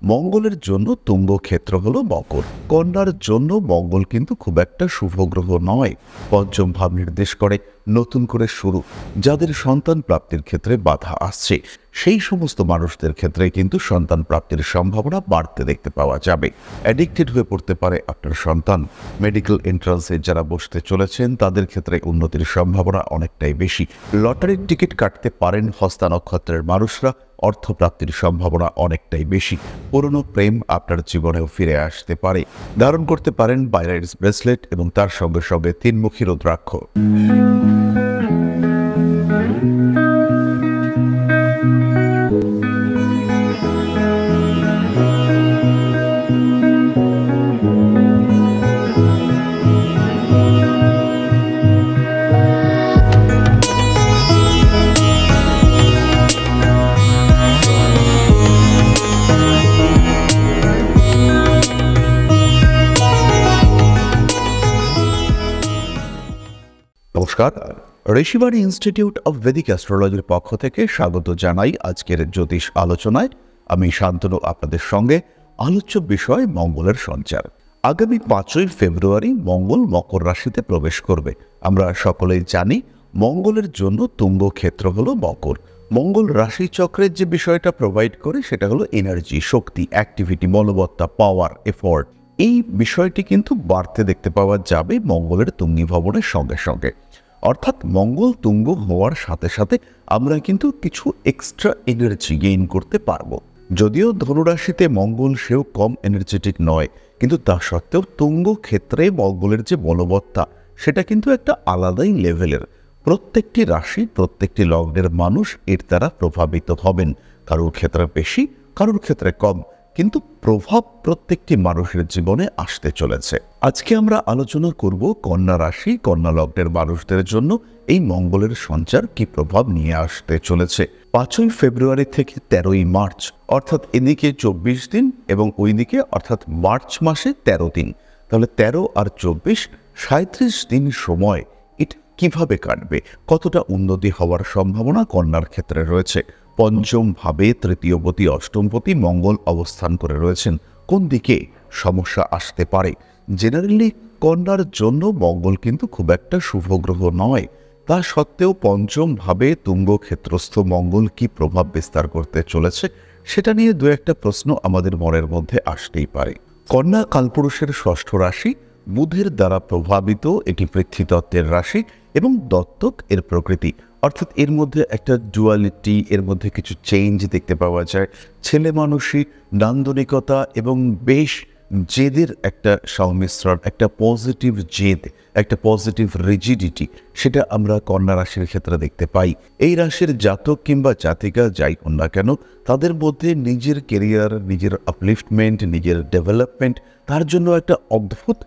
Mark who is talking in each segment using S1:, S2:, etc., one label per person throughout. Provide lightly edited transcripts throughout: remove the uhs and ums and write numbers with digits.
S1: মঙ্গলের জন্য তুঙ্গ ক্ষেত্র হলো মকর। কন্যার জন্য মঙ্গল কিন্তু খুব একটা শুভ গ্রহ নয়। পঞ্চম ভাব নির্দেশ করে নতুন করে শুরু। যাদের সন্তান প্রাপ্তির ক্ষেত্রে বাধা আসছে সেই সমস্ত মানুষদের ক্ষেত্রে কিন্তু সন্তান প্রাপ্তির সম্ভাবনা বাড়তে দেখতে পাওয়া যাবে। অ্যাডিক্টেড হয়ে পড়তে পারে আপনার সন্তান। মেডিকেল এন্ট্রান্সে যারা বসতে চলেছেন তাদের ক্ষেত্রে উন্নতির সম্ভাবনা অনেকটাই বেশি। লটারির টিকিট কাটতে পারেন হস্তা নক্ষত্রের মানুষরা, অর্থপ্রাপ্তির সম্ভাবনা অনেকটাই বেশি। পুরনো প্রেম আপনার জীবনেও ফিরে আসতে পারে। ধারণ করতে পারেন বাইরাইটস ব্রেসলেট এবং তার সঙ্গে সঙ্গে তিনমুখী রুদ্রাক্ষ। নমস্কার, ঋষিবাণী ইনস্টিটিউট অব ভেদিক অ্যাস্ট্রোলজির পক্ষ থেকে স্বাগত জানাই আজকের জ্যোতিষ আলোচনায়। আমি শান্তনু আপনাদের সঙ্গে। আলোচ্য বিষয় মঙ্গলের সঞ্চার। আগামী 5ই ফেব্রুয়ারি মঙ্গল মকর রাশিতে প্রবেশ করবে। আমরা সকলেই জানি মঙ্গলের জন্য তুঙ্গ ক্ষেত্র হলো মকর। মঙ্গল রাশি চক্রের যে বিষয়টা প্রোভাইড করে সেটা হলো এনার্জি, শক্তি, অ্যাক্টিভিটি, বলবত্তা, পাওয়ার, এফোর্ট। এই বিষয়টি কিন্তু বাড়তে দেখতে পাওয়া যাবে মঙ্গলের তুঙ্গি ভবনের সঙ্গে সঙ্গে। অর্থাৎ মঙ্গল তুঙ্গ হওয়ার সাথে সাথে আমরা কিন্তু কিছু এক্সট্রা এনার্জি গেইন করতে পারবো। যদিও ধনুরাশিতে মঙ্গল সেও কম এনার্জেটিক নয়, কিন্তু তা সত্ত্বেও তুঙ্গ ক্ষেত্রে মঙ্গলের যে বলবত্তা সেটা কিন্তু একটা আলাদাই লেভেলের। প্রত্যেকটি রাশি, প্রত্যেকটি লগ্নের মানুষ এর দ্বারা প্রভাবিত হবেন। কারোর ক্ষেত্রে বেশি, কারোর ক্ষেত্রে কম, কিন্তু প্রভাব প্রত্যেকটি মানুষের জীবনে আসতে চলেছে। আজকে আমরা আলোচনা করব কন্যা রাশি, কন্যা লগ্নের মানুষদের জন্য এই মঙ্গলের সঞ্চার কি প্রভাব নিয়ে আসতে চলেছে। 5ই ফেব্রুয়ারি থেকে 13ই মার্চ, অর্থাৎ এদিকে 24 দিন এবং ওইদিকে অর্থাৎ মার্চ মাসে 13 দিন। তাহলে 13 আর 24, 37 দিন সময় এটা কিভাবে কাটবে, কতটা উন্নতি হওয়ার সম্ভাবনা কন্যার ক্ষেত্রে রয়েছে। পঞ্চম ভাবে তৃতীয়পতি অষ্টমপতি মঙ্গল অবস্থান করে রয়েছেন। কোন দিকে সমস্যা আসতে পারে? জেনারেলি কন্যার জন্য মঙ্গল কিন্তু খুব একটা শুভ গ্রহ নয়। তা সত্ত্বেও পঞ্চম ভাবে তুঙ্গ ক্ষেত্রস্থ মঙ্গল কি প্রভাব বিস্তার করতে চলেছে সেটা নিয়ে দু একটা প্রশ্ন আমাদের মনের মধ্যে আসতেই পারে। কন্যা কালপুরুষের ষষ্ঠ রাশি, বুধের দ্বারা প্রভাবিত, এটি পৃথ্বীতত্ত্বের রাশি এবং দত্তক এর প্রকৃতি। অর্থাৎ এর মধ্যে একটা ডুয়ালিটি, এর মধ্যে কিছু চেঞ্জ দেখতে পাওয়া যায়। ছেলে মানুষই, নান্দনিকতা এবং বেশ জেদের একটা সংমিশ্রণ, একটা পজিটিভ জেদ, একটা পজিটিভ রিজিডিটি, সেটা আমরা কন্যা রাশির ক্ষেত্রে দেখতে পাই। এই রাশির জাতক কিংবা জাতিকা যাই হন না কেন, তাদের মধ্যে নিজের কেরিয়ার, নিজের আপলিফটমেন্ট, নিজের ডেভেলপমেন্ট, তার জন্য একটা অদ্ভুত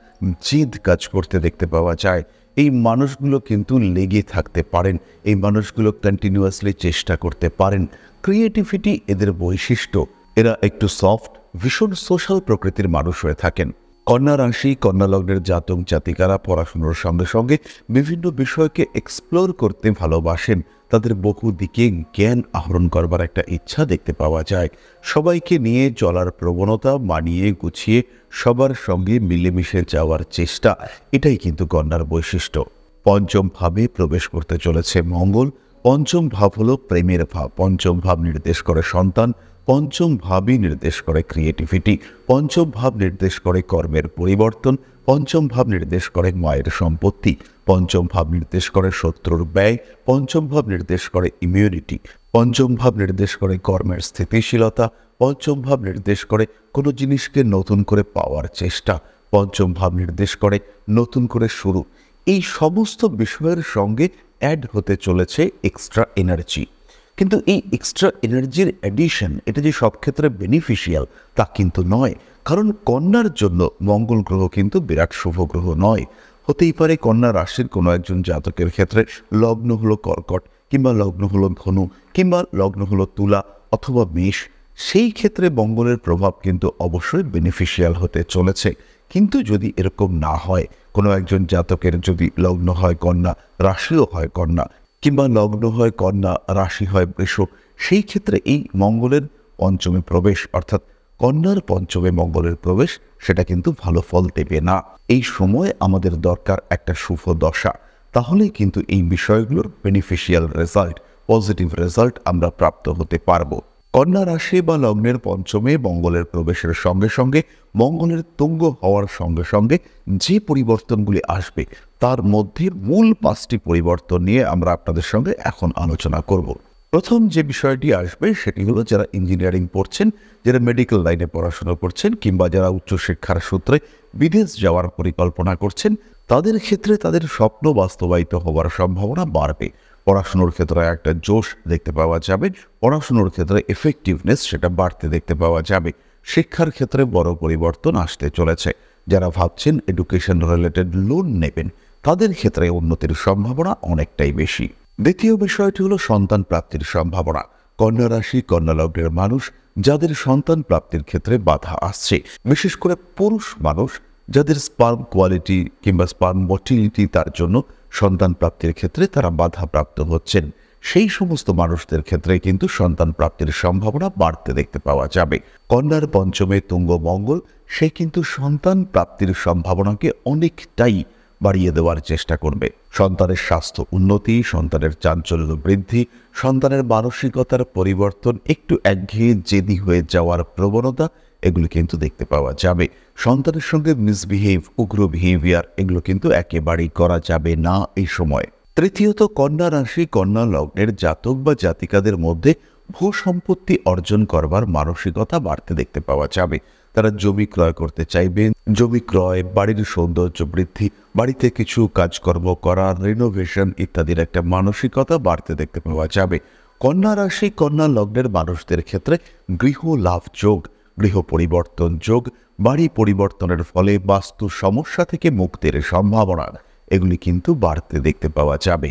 S1: জেদ কাজ করতে দেখতে পাওয়া যায়। এই মানুষগুলো কিন্তু লেগে থাকতে পারেন, এই মানুষগুলো কন্টিনিউয়াসলি চেষ্টা করতে পারেন। ক্রিয়েটিভিটি এদের বৈশিষ্ট্য। এরা একটু সফট, ভীষণ সোশ্যাল প্রকৃতির মানুষ হয়ে থাকেন। কন্যা রাশি, কন্যা লগ্নের জাতক জাতিকারা পড়াশোনার সঙ্গে সঙ্গে বিভিন্ন বিষয়কে এক্সপ্লোর করতে ভালোবাসেন। তাদের বহু দিকে জ্ঞান আহরণ করবার একটা ইচ্ছা দেখতে পাওয়া যায়। সবাইকে নিয়ে চলার প্রবণতা, মানিয়ে গুছিয়ে সবার সঙ্গে মিলেমিশে যাওয়ার চেষ্টা, এটাই কিন্তু কন্যার বৈশিষ্ট্য। পঞ্চম ভাবে প্রবেশ করতে চলেছে মঙ্গল। পঞ্চম ভাব হলো প্রেমের ভাব। পঞ্চম ভাব নির্দেশ করে সন্তান। পঞ্চম ভাবই নির্দেশ করে ক্রিয়েটিভিটি। পঞ্চম ভাব নির্দেশ করে কর্মের পরিবর্তন। পঞ্চম ভাব নির্দেশ করে মায়ের সম্পত্তি। পঞ্চম ভাব নির্দেশ করে শত্রুর ব্যয়। পঞ্চম ভাব নির্দেশ করে ইমিউনিটি। পঞ্চম ভাব নির্দেশ করে কর্মের স্থিতিশীলতা। পঞ্চম ভাব নির্দেশ করে কোনো জিনিসকে নতুন করে পাওয়ার চেষ্টা। পঞ্চম ভাব নির্দেশ করে নতুন করে শুরু। এই সমস্ত বিষয়ের সঙ্গে অ্যাড হতে চলেছে এক্সট্রা এনার্জি। কিন্তু এই এক্সট্রা এনার্জির অ্যাডিশন, এটা যে সব ক্ষেত্রে বেনিফিশিয়াল তা কিন্তু নয়। কারণ কন্যার জন্য মঙ্গল গ্রহ কিন্তু বিরাট শুভ গ্রহ নয়। হতেই পারে কন্যা রাশির কোনো একজন জাতকের ক্ষেত্রে লগ্ন হলো কর্কট, কিংবা লগ্ন হলো ধনু, কিংবা লগ্ন হলো তুলা অথবা মেষ। সেই ক্ষেত্রে মঙ্গলের প্রভাব কিন্তু অবশ্যই বেনিফিশিয়াল হতে চলেছে। কিন্তু যদি এরকম না হয়, কোনো একজন জাতকের যদি লগ্ন হয় কন্যা, রাশিও হয় কন্যা, কিংবা লগ্ন হয় কন্যা, রাশি হয় বৃষ, সেই ক্ষেত্রে এই মঙ্গলের পঞ্চমে প্রবেশ অর্থাৎ কন্যার পঞ্চমে মঙ্গলের প্রবেশ সেটা কিন্তু ভালো ফল দেবে না। এই সময় আমাদের দরকার একটা শুভ দশা, তাহলেই কিন্তু এই বিষয়গুলোর বেনিফিশিয়াল রেজাল্ট, পজিটিভ রেজাল্ট আমরা প্রাপ্ত হতে পারবো। কন্যা রাশি বা লগ্নের পঞ্চমে মঙ্গলের প্রবেশের সঙ্গে সঙ্গে মঙ্গলের তুঙ্গ হওয়ার সঙ্গে সঙ্গে যে পরিবর্তনগুলি আসবে তার মধ্যে মূল 5টি পরিবর্তন নিয়ে আমরা আপনাদের সঙ্গে এখন আলোচনা করব। প্রথম যে বিষয়টি আসবে সেটি হলো যারা ইঞ্জিনিয়ারিং পড়ছেন, যারা মেডিকেল লাইনে পড়াশোনা করছেন, কিংবা যারা উচ্চশিক্ষার সূত্রে বিদেশ যাওয়ার পরিকল্পনা করছেন, তাদের ক্ষেত্রে তাদের স্বপ্ন বাস্তবায়িত হওয়ার সম্ভাবনা বাড়বে। পড়াশুনোর ক্ষেত্রে একটা জোশ দেখতে পাওয়া যাবে, পড়াশুনোর ক্ষেত্রে এফেক্টিভনেস সেটা বাড়তে দেখতে পাওয়া যাবে। শিক্ষার ক্ষেত্রে বড় পরিবর্তন আসতে চলেছে। যারা ভাবছেন এডুকেশন রিলেটেড লোন নেবেন, তাদের ক্ষেত্রে উন্নতির সম্ভাবনা অনেকটাই বেশি। দ্বিতীয় বিষয়টি হলো সন্তান প্রাপ্তির সম্ভাবনা। কন্যা রাশি কন্যা লগ্নের মানুষ যাদের সন্তান প্রাপ্তির ক্ষেত্রে বাধা আসছে, বিশেষ করে পুরুষ মানুষ যাদের স্পার্ম কোয়ালিটি কিংবা স্পার্ম মোটিলিটি তার জন্য সন্তান প্রাপ্তির ক্ষেত্রে তারা বাধাপ্রাপ্ত হচ্ছেন, সেই সমস্ত মানুষদের ক্ষেত্রে কিন্তু সন্তান প্রাপ্তির সম্ভাবনা বাড়তে দেখতে পাওয়া যাবে। কন্যার পঞ্চমে তুঙ্গ মঙ্গল সে কিন্তু সন্তান প্রাপ্তির সম্ভাবনাকে অনেকটাই বাড়িয়ে দেওয়ার চেষ্টা করবে। সন্তানের স্বাস্থ্য উন্নতি, সন্তানের চাঞ্চল্য বৃদ্ধি, সন্তানের মানসিকতার পরিবর্তন, একটু একঘেয়ে জেদি হয়ে যাওয়ার প্রবণতা, এগুলো কিন্তু দেখতে পাওয়া যাবে। সন্তানের সঙ্গে মিসবিহেভ, উগ্র বিহেভিয়ার, এগুলো কিন্তু একেবারেই করা যাবে না এই সময়। তৃতীয়ত, কন্যা রাশি কন্যা লগ্নের জাতক বা জাতিকাদের মধ্যে ভূ সম্পত্তি অর্জন করবার মানসিকতা বাড়তে দেখতে পাওয়া যাবে। তারা জমি ক্রয় করতে চাইবেন, জমি ক্রয়, বাড়ির সৌন্দর্য বৃদ্ধি, বাড়িতে কিছু কাজকর্ম করা, রিনোভেশন ইত্যাদির একটা মানসিকতা বাড়তে দেখতে পাওয়া যাবে। কন্যা রাশি কন্যা লগ্নের মানুষদের ক্ষেত্রে গৃহ লাভ যোগ, গৃহ পরিবর্তন যোগ, বাড়ি পরিবর্তনের ফলে বাস্তু সমস্যা থেকে মুক্তির সম্ভাবনা, এগুলি কিন্তু বাড়তে দেখতে পাওয়া যাবে।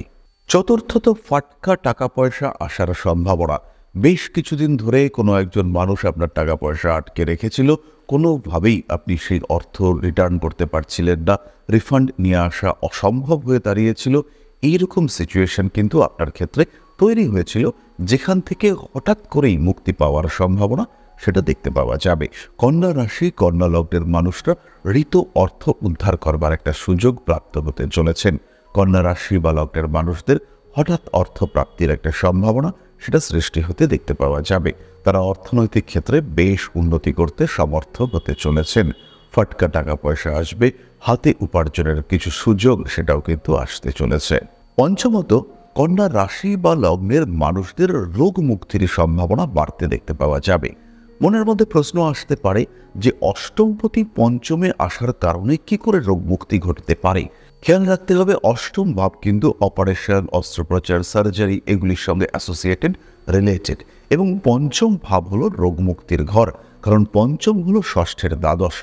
S1: চতুর্থত, ফাটকা টাকা পয়সা আসার সম্ভাবনা। বেশ কিছুদিন ধরে কোনো একজন মানুষ আপনার টাকা পয়সা আটকে রেখেছিল, কোনোভাবেই আপনি সেই অর্থ রিটার্ন করতে পারছিলেন না, রিফান্ড নিয়ে আসা অসম্ভব হয়ে দাঁড়িয়েছিল। এইরকম সিচুয়েশন কিন্তু আপনার ক্ষেত্রে তৈরি হয়েছিল, যেখান থেকে হঠাৎ করেই মুক্তি পাওয়ার সম্ভাবনা সেটা দেখতে পাওয়া যাবে। কন্যা রাশি কন্যা লগ্নের মানুষরা ঋত অর্থ উদ্ধার করবার একটা সুযোগ প্রাপ্ত হতে চলেছেন। কন্যা রাশি বা লগ্নের মানুষদের হঠাৎ অর্থ প্রাপ্তির একটা সম্ভাবনা সেটা সৃষ্টি হতে দেখতে পাওয়া যাবে। তারা অর্থনৈতিক ক্ষেত্রে বেশ উন্নতি করতে সমর্থ হতে চলেছেন। ফাটকা টাকা পয়সা আসবে, হাতে উপার্জনের কিছু সুযোগ সেটাও কিন্তু আসতে চলেছে। পঞ্চমত, কন্যা রাশি বা লগ্নের মানুষদের রোগ মুক্তির সম্ভাবনা বাড়তে দেখতে পাওয়া যাবে। মনের মধ্যে প্রশ্ন আসতে পারে যে অষ্টমপতি পঞ্চমে আসার কারণে কি করে রোগ মুক্তি ঘটতে পারে। খেয়াল রাখতে হবে, অষ্টম ভাব কিন্তু অপারেশন, অস্ত্রোপচার, সার্জারি এগুলির সঙ্গে অ্যাসোসিয়েটেড, রিলেটেড, এবং পঞ্চম ভাব হলো রোগ মুক্তির ঘর, কারণ পঞ্চম হলো ষষ্ঠের দ্বাদশ।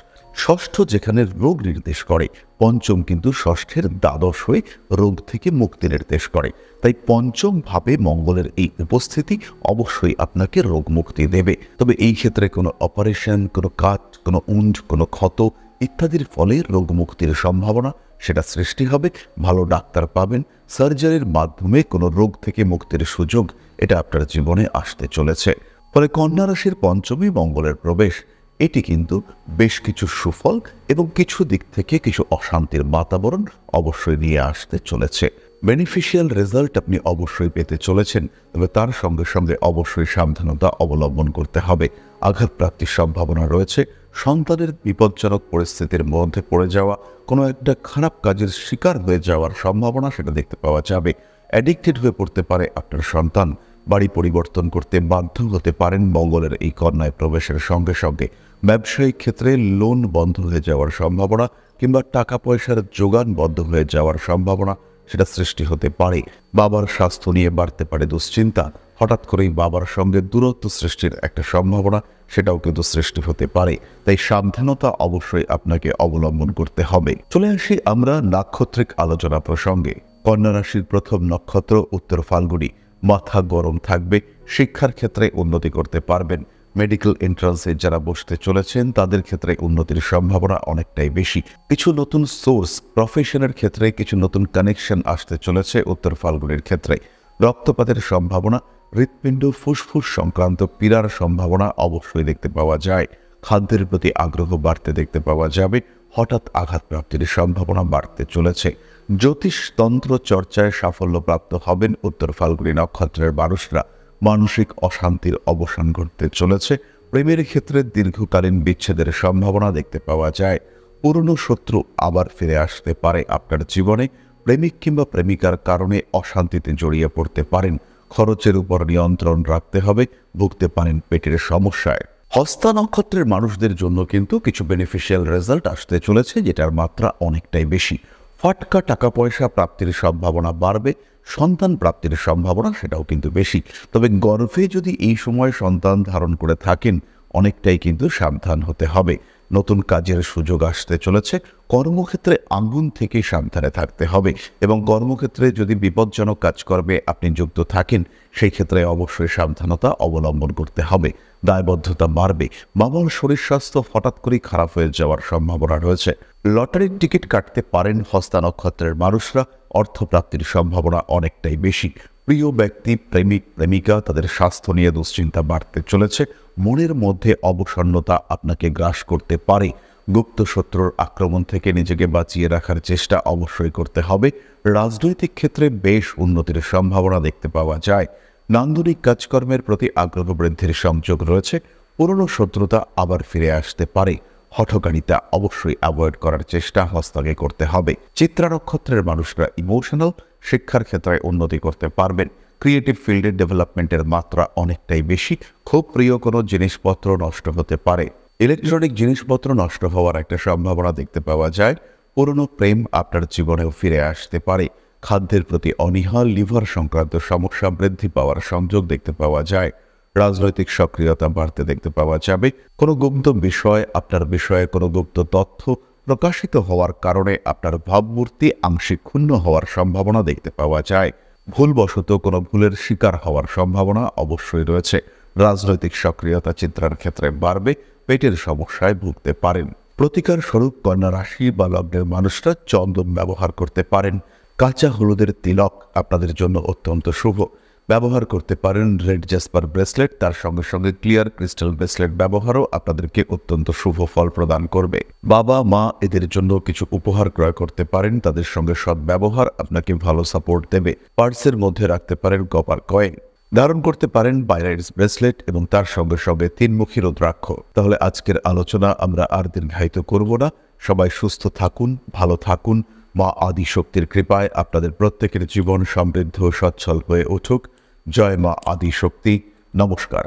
S1: ষষ্ঠ যেখানে রোগ নির্দেশ করে, পঞ্চম কিন্তু ষষ্ঠের দ্বাদশ হয়ে রোগ থেকে মুক্তি নির্দেশ করে। তাই পঞ্চম ভাবে মঙ্গলের এই উপস্থিতি অবশ্যই আপনাকে রোগ মুক্তি দেবে। তবে এই ক্ষেত্রে কোনো অপারেশন, কোনো কাট, কোনো উন্ড, কোনো ক্ষত ইত্যাদির ফলে রোগ মুক্তির সম্ভাবনা সেটা সৃষ্টি হবে। ভালো ডাক্তার পাবেন, সার্জারির মাধ্যমে কোনো রোগ থেকে মুক্তির সুযোগ এটা আপনার জীবনে আসতে চলেছে। ফলে কন্যা রাশির পঞ্চমী মঙ্গলের প্রবেশ এটি কিন্তু বেশ কিছু সুফল এবং কিছু দিক থেকে কিছু অশান্তির বাতাবরণ অবশ্যই নিয়ে আসতে চলেছে। বেনিফিশিয়াল রেজাল্ট আপনি অবশ্যই পেতে চলেছেন, তবে তার সঙ্গে সঙ্গে অবশ্যই সাবধানতা অবলম্বন করতে হবে। আঘাতপ্রাপ্তির সম্ভাবনা রয়েছে, সন্তানের বিপজ্জনক পরিস্থিতির মধ্যে পড়ে যাওয়া, কোনো একটা খারাপ কাজের শিকার হয়ে যাওয়ার সম্ভাবনা সেটা দেখতে পাওয়া যাবে। অ্যাডিক্টেড হয়ে পড়তে পারে আপনার সন্তান, বাড়ি পরিবর্তন করতে বাধ্য হতে পারেন মঙ্গলের এই কন্যায় প্রবেশের সঙ্গে সঙ্গে। ব্যবসায়িক ক্ষেত্রে লোন বন্ধ হয়ে যাওয়ার সম্ভাবনা কিংবা টাকা পয়সার যোগান বন্ধ হয়ে যাওয়ার সম্ভাবনা সেটা সৃষ্টি হতে পারে। বাবার স্বাস্থ্য নিয়ে বাড়তে পারে দুশ্চিন্তা, হঠাৎ করেই বাবার সঙ্গে দূরত্ব সৃষ্টির একটা সম্ভাবনা সেটাও কিন্তু সৃষ্টি হতে পারে। তাই সাবধানতা অবশ্যই আপনাকে অবলম্বন করতে হবে। চলে আসি আমরা নাক্ষত্রিক আলোচনা প্রসঙ্গে। কন্যা রাশির প্রথম নক্ষত্র উত্তর ফাল্গুনী, মাথা গরম থাকবে, শিক্ষার ক্ষেত্রে উন্নতি করতে পারবেন। মেডিকেল এন্ট্রান্সে যারা বসতে চলেছেন তাদের ক্ষেত্রে উন্নতির সম্ভাবনা অনেকটাই বেশি। কিছু নতুন সোর্স, প্রফেশনের ক্ষেত্রে কিছু নতুন কানেকশন আসতে চলেছে উত্তর ফাল্গুনের ক্ষেত্রে। রক্তপাতের সম্ভাবনা, হৃৎপিণ্ড ফুসফুস সংক্রান্ত পীড়ার সম্ভাবনা অবশ্যই দেখতে পাওয়া যায়। খাদ্যের প্রতি আগ্রহ বাড়তে দেখতে পাওয়া যাবে। হঠাৎ আঘাতপ্রাপ্তির সম্ভাবনা বাড়তে চলেছে। জ্যোতিষতন্ত্র চর্চায় সাফল্যপ্রাপ্ত হবেন উত্তর ফাল্গুনী নক্ষত্রের মানুষরা। মানসিক অশান্তির অবসান ঘটতে চলেছে। প্রেমের ক্ষেত্রে দীর্ঘকালীন বিচ্ছেদের সম্ভাবনা দেখতে পাওয়া যায়। পুরনো শত্রু আবার ফিরে আসতে পারে আপনার জীবনে। প্রেমিক কিংবা প্রেমিকার কারণে অশান্তিতে জড়িয়ে পড়তে পারেন। খরচের উপর নিয়ন্ত্রণ রাখতে হবে। ভুগতে পারেন পেটের সমস্যায়। হস্তা নক্ষত্রের মানুষদের জন্য কিন্তু কিছু বেনিফিশিয়াল রেজাল্ট আসতে চলেছে, যেটার মাত্রা অনেকটাই বেশি। ফাটকা টাকা পয়সা প্রাপ্তির সম্ভাবনা বাড়বে। সন্তান প্রাপ্তির সম্ভাবনা সেটাও কিন্তু বেশি। তবে গর্ভে যদি এই সময় সন্তান ধারণ করে থাকেন, অনেকটাই কিন্তু সাবধান হতে হবে। নতুন কাজের সুযোগ আসতে চলেছে। কর্মক্ষেত্রে আগুন থেকে সাবধানে থাকতে হবে এবং কর্মক্ষেত্রে যদি বিপজ্জনক কাজকর্মে আপনি যুক্ত থাকেন, সেই ক্ষেত্রে অবশ্যই সাবধানতা অবলম্বন করতে হবে। দায়বদ্ধতা বাড়বে। বাবার শরীর স্বাস্থ্য হঠাৎ করেই খারাপ হয়ে যাওয়ার সম্ভাবনা রয়েছে। লটারির টিকিট কাটতে পারেন হস্তা নক্ষত্রের মানুষরা। অর্থপ্রাপ্তির সম্ভাবনা অনেকটাই বেশি। প্রিয় ব্যক্তি, প্রেমিক প্রেমিকা, তাদের স্বাস্থ্য নিয়ে দুশ্চিন্তা বাড়তে চলেছে। মনের মধ্যে অবসন্নতা আপনাকে গ্রাস করতে পারে। গুপ্ত শত্রুর আক্রমণ থেকে নিজেকে বাঁচিয়ে রাখার চেষ্টা অবশ্যই করতে হবে। রাজনৈতিক ক্ষেত্রে বেশ উন্নতির সম্ভাবনা দেখতে পাওয়া যায়। নান্দনিক কাজকর্মের প্রতি আগ্রহ বৃদ্ধির সংযোগ রয়েছে। পুরনো শত্রুতা আবার ফিরে আসতে পারে। হঠকারিতা অবশ্যই অ্যাভয়েড করার চেষ্টা হস্তাকে করতে হবে। চিত্রা নক্ষত্রের মানুষরা ইমোশনাল। শিক্ষার ক্ষেত্রে উন্নতি করতে পারবেন। ক্রিয়েটিভ ফিল্ডের ডেভেলপমেন্টের মাত্রা অনেকটাই বেশি। খুব প্রিয় কোনো জিনিসপত্র নষ্ট হতে পারে। ইলেকট্রনিক জিনিসপত্র নষ্ট হওয়ার একটা সম্ভাবনা দেখতে পাওয়া যায়। পুরনো প্রেম আপনার জীবনেও ফিরে আসতে পারে। খাদ্যের প্রতি অনীহা, লিভার সংক্রান্ত সমস্যা বৃদ্ধি পাওয়ার সংযোগ দেখতে পাওয়া যায়। রাজনৈতিক সক্রিয়তা বাড়তে দেখতে পাওয়া যাবে। কোনো গুপ্ত বিষয়, আপনার বিষয়ে কোনো গুপ্ত তথ্য প্রকাশিত হওয়ার কারণে আপনার ভাবমূর্তি আংশিক ক্ষুণ্ণ হওয়ার সম্ভাবনা দেখতে পাওয়া যায়। ভুলবশত কোনো ভুলের শিকার হওয়ার সম্ভাবনা অবশ্যই রয়েছে। রাজনৈতিক সক্রিয়তা চিত্রার ক্ষেত্রে বাড়বে। পেটের সমস্যায় ভুগতে পারেন। প্রতিকার স্বরূপ কন্যা রাশি বা লগ্নের মানুষরা চন্দন ব্যবহার করতে পারেন। কাঁচা হলুদের তিলক আপনাদের জন্য অত্যন্ত শুভ। ব্যবহার করতে পারেন রেড জাসপার ব্রেসলেট। তার সঙ্গে সঙ্গে ক্লিয়ার ক্রিস্টাল ব্রেসলেট ব্যবহারও আপনাদেরকে অত্যন্ত শুভ ফল প্রদান করবে। বাবা মা এদের জন্য কিছু উপহার ক্রয় করতে পারেন। তাদের সঙ্গে সদ্ব্যবহার আপনাকে ভালো সাপোর্ট দেবে। পার্সের মধ্যে রাখতে পারেন কপার কয়েন। ধারণ করতে পারেন বাইরাইটস ব্রেসলেট এবং তার সঙ্গে সঙ্গে তিনমুখী রুদ্রাক্ষ। তাহলে আজকের আলোচনা আমরা আর দীর্ঘায়িত করব না। সবাই সুস্থ থাকুন, ভালো থাকুন। মা আদি শক্তির কৃপায় আপনাদের প্রত্যেকের জীবন সমৃদ্ধ ও সচ্ছল হয়ে উঠুক। জয় মা আদি শক্তি। নমস্কার।